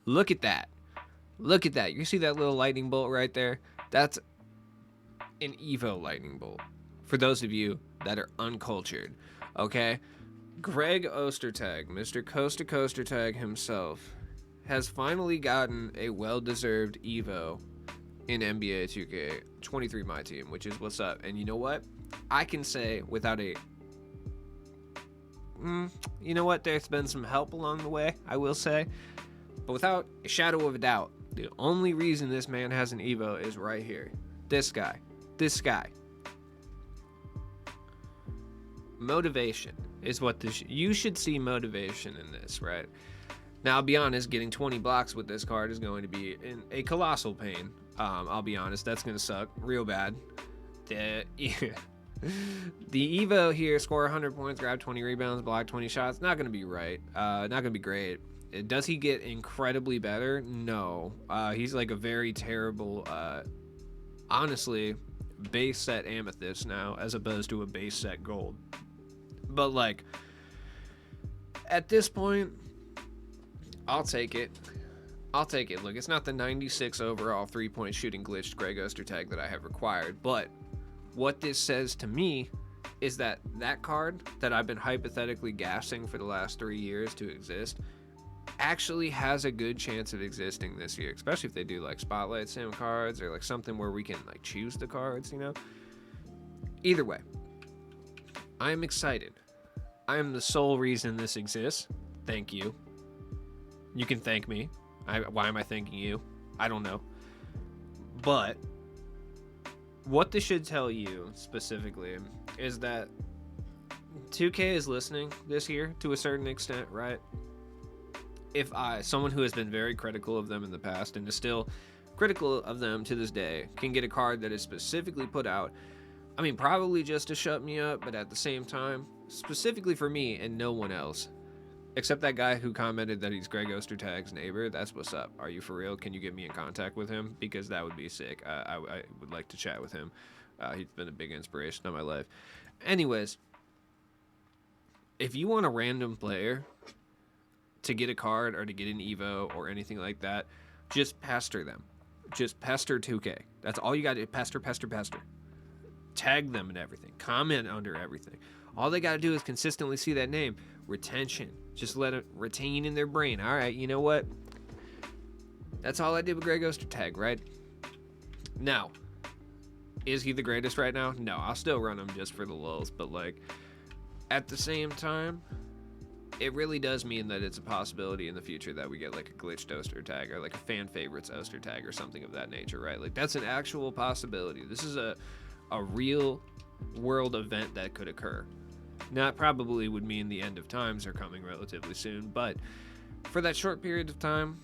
Look at that. Look at that. You see that little lightning bolt right there? That's an Evo lightning bolt. For those of you that are uncultured, okay? Greg Ostertag, Mr. Coastertag himself, has finally gotten a well-deserved Evo in NBA 2K23 My Team, which is what's up. And you know what? I can say without a you know what? There's been some help along the way, I will say. But without a shadow of a doubt, the only reason this man has an Evo is right here. This guy. This guy. Motivation is what this. You should see motivation in this, right? Now, I'll be honest, getting 20 blocks with this card is going to be a colossal pain. I'll be honest, that's going to suck real bad. The Evo here, score 100 points, grab 20 rebounds, block 20 shots. Not going to be right. Not going to be great. Does he get incredibly better? No. He's like a very terrible, honestly, base set amethyst now as opposed to a base set gold. But like, at this point, I'll take it. I'll take it. Look, it's not the 96 overall 3-point shooting glitched Greg Ostertag that I have required, but what this says to me is that that card that I've been hypothetically gassing for the last 3 years to exist actually has a good chance of existing this year, especially if they do like spotlight sim cards or like something where we can like choose the cards, you know? Either way, I am excited. I am the sole reason this exists. Thank you. You can thank me. Why am I thanking you? I don't know. But what this should tell you specifically is that 2K is listening this year to a certain extent, right? If someone who has been very critical of them in the past and is still critical of them to this day, can get a card that is specifically put out, I mean, probably just to shut me up, but at the same time, specifically for me and no one else, except that guy who commented that he's Greg Ostertag's neighbor. That's what's up. Are you for real? Can you get me in contact with him? Because that would be sick. I would like to chat with him. He's been a big inspiration in my life. Anyways, if you want a random player to get a card or to get an Evo or anything like that, just pester them. Just pester 2K. That's all you got to do. Pester. Tag them and everything. Comment under everything. All they got to do is consistently see that name. Retention. Just let it retain in their brain. All right, you know what? That's all I did with Greg Ostertag, right? Now, is he the greatest right now? No, I'll still run him just for the lulz. But, like, at the same time, it really does mean that it's a possibility in the future that we get, like, a glitched Ostertag or, like, a fan favorites Ostertag or something of that nature, right? Like, that's an actual possibility. This is a real world event that could occur. Not probably would mean the end of times are coming relatively soon, but for that short period of time,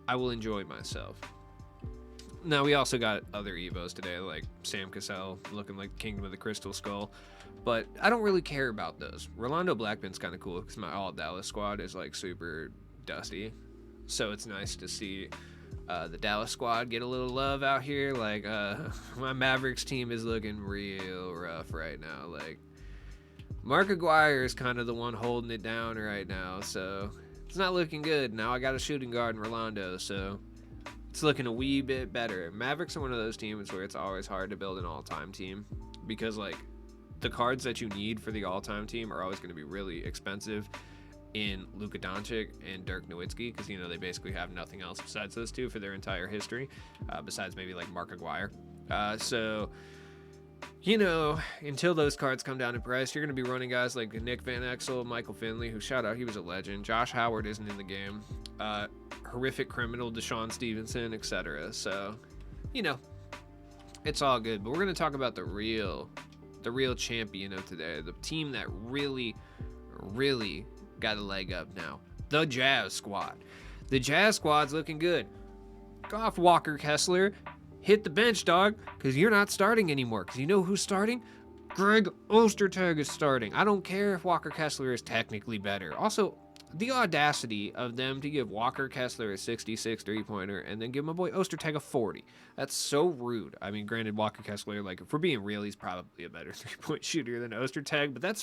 I will enjoy myself. Now, we also got other Evos today, like Sam Cassell looking like Kingdom of the Crystal Skull, but I don't really care about those. Rolando Blackman's kind of cool because my all Dallas squad is like super dusty, so it's nice to see the Dallas squad get a little love out here. Like, my Mavericks team is looking real rough right now. Like, Mark Aguirre is kind of the one holding it down right now, so it's not looking good. Now I got a shooting guard in Rolando, so it's looking a wee bit better. Mavericks are one of those teams where it's always hard to build an all-time team because, like, the cards that you need for the all-time team are always going to be really expensive in Luka Doncic and Dirk Nowitzki because, you know, they basically have nothing else besides those two for their entire history, besides maybe, like, Mark Aguirre. So, you know, until those cards come down in price, you're going to be running guys like Nick Van Exel, Michael Finley, who, shout out, he was a legend. Josh Howard isn't in the game. Horrific criminal Deshaun Stevenson, etc. So, you know, it's all good. But we're going to talk about the real champion of today, the team that really got a leg up now, the Jazz squad. The Jazz squad's looking good. Goff, Walker Kessler, hit the bench, dog, because you're not starting anymore. Because you know who's starting? Greg Ostertag is starting. I don't care if Walker Kessler is technically better. Also, the audacity of them to give Walker Kessler a 66 three-pointer and then give my boy Ostertag a 40. That's so rude. I mean, granted, Walker Kessler, like, if we're being real, he's probably a better three-point shooter than Ostertag, but that's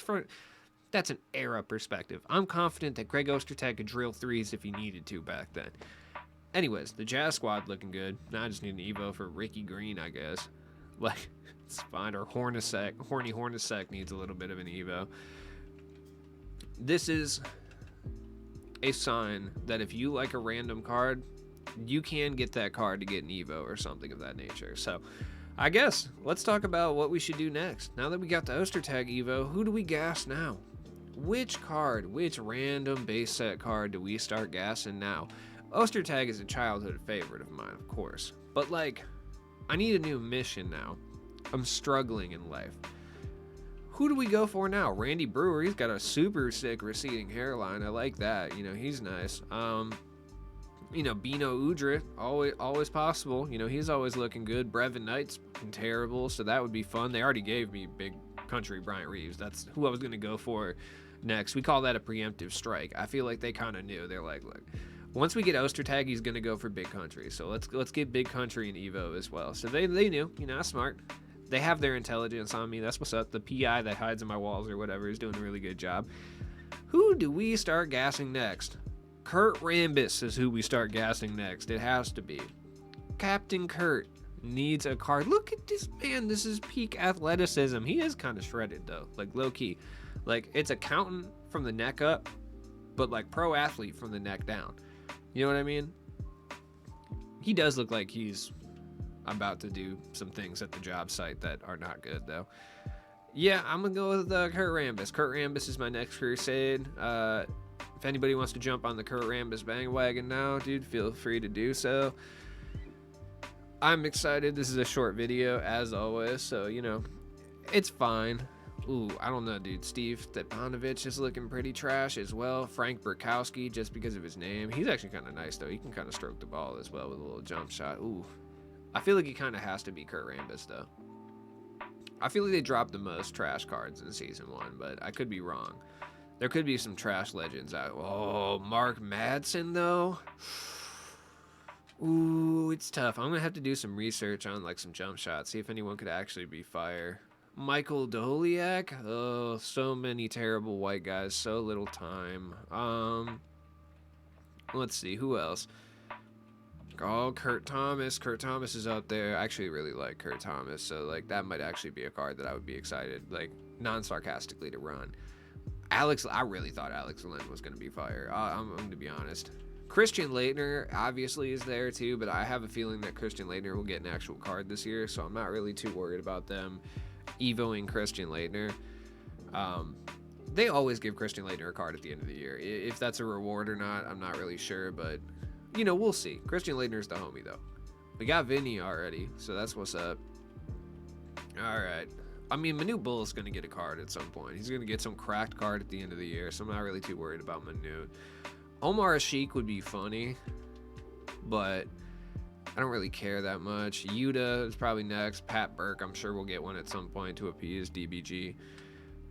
That's an era perspective. I'm confident that Greg Ostertag could drill threes if he needed to back then. Anyways, the Jazz squad looking good. Now I just need an Evo for Ricky Green, I guess. Like, it's fine. Or Horny Hornacek needs a little bit of an Evo. This is a sign that if you like a random card, you can get that card to get an Evo or something of that nature. So, I guess, let's talk about what we should do next. Now that we got the Ostertag Evo, who do we gas now? Which random base set card do we start gassing now? Ostertag is a childhood favorite of mine, of course. But, like, I need a new mission now. I'm struggling in life. Who do we go for now? Randy Brewer, he's got a super sick receding hairline. I like that. You know, he's nice. You know, Bino Udrih, always possible. You know, he's always looking good. Brevin Knight's terrible, so that would be fun. They already gave me big country Bryant Reeves. That's who I was going to go for next. We call that a preemptive strike. I feel like they kind of knew. They're like, look, once we get Ostertag, he's going to go for big country. So let's get big country and Evo as well. So they knew, you know, smart. They have their intelligence on me. That's what's up. The PI that hides in my walls or whatever is doing a really good job. Who do we start gassing next? Kurt Rambis is who we start gassing next. It has to be. Captain Kurt needs a card. Look at this man. This is peak athleticism. He is kind of shredded, though. Like, low-key. Like, it's accountant from the neck up, but, like, pro athlete from the neck down. You know what I mean? He does look like he's about to do some things at the job site that are not good, though. Yeah, I'm going to go with Kurt Rambis. Kurt Rambis is my next crusade. If anybody wants to jump on the Kurt Rambis bandwagon now, dude, feel free to do so. I'm excited. This is a short video, as always, so, you know, it's fine. Ooh, I don't know, dude. Steve Stepanovic is looking pretty trash as well. Frank Burkowski, just because of his name. He's actually kind of nice, though. He can kind of stroke the ball as well with a little jump shot. Ooh, I feel like he kind of has to be Kurt Rambis, though. I feel like they dropped the most trash cards in Season 1, but I could be wrong. There could be some trash legends out. Oh, Mark Madsen, though. Ooh, it's tough. I'm going to have to do some research on, like, some jump shots. See if anyone could actually be fire. Michael Doliak. Oh, so many terrible white guys. So little time. Let's see. Who else? Oh, Kurt Thomas. Kurt Thomas is out there. I actually really like Kurt Thomas. So, like, that might actually be a card that I would be excited, like, non-sarcastically to run. I really thought Alex Lynn was going to be fire. I'm going to be honest. Christian Laettner obviously is there too, but I have a feeling that Christian Laettner will get an actual card this year, so I'm not really too worried about them evoing Christian Laettner. They always give Christian Laettner a card at the end of the year. If that's a reward or not, I'm not really sure, but, you know, we'll see. Christian Laettner's the homie, though. We got Vinny already, so that's what's up. All right. I mean, Manu Bull's going to get a card at some point. He's going to get some cracked card at the end of the year, so I'm not really too worried about Manu. Omar Ashik would be funny, but I don't really care that much. Yuta is probably next. Pat Burke, I'm sure we'll get one at some point to appease DBG,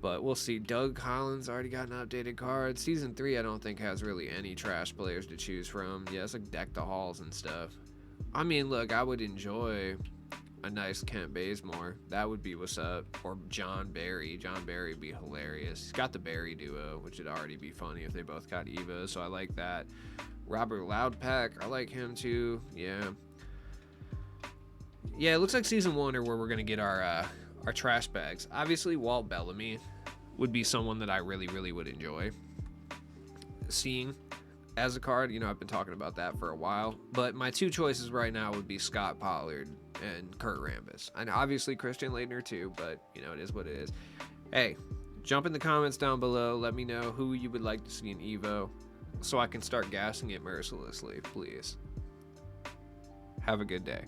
but we'll see. Doug Collins already got an updated card. Season 3, I don't think has really any trash players to choose from. Yeah, it's like Deck the Halls and stuff. I mean, look, I would enjoy a nice Kent Bazemore. That would be what's up. Or John Barry. John Barry would be hilarious. He's got the Barry duo, which would already be funny if they both got Evos, so I like that. Robert Loudpack, I like him too. Yeah, it looks like Season 1 are where we're going to get our trash bags. Obviously, Walt Bellamy would be someone that I really, really would enjoy seeing as a card. You know, I've been talking about that for a while. But my two choices right now would be Scott Pollard and Kurt Rambis. And obviously Christian Laettner too, but, you know, it is what it is. Hey, jump in the comments down below. Let me know who you would like to see in Evo so I can start gassing it mercilessly, please. Have a good day.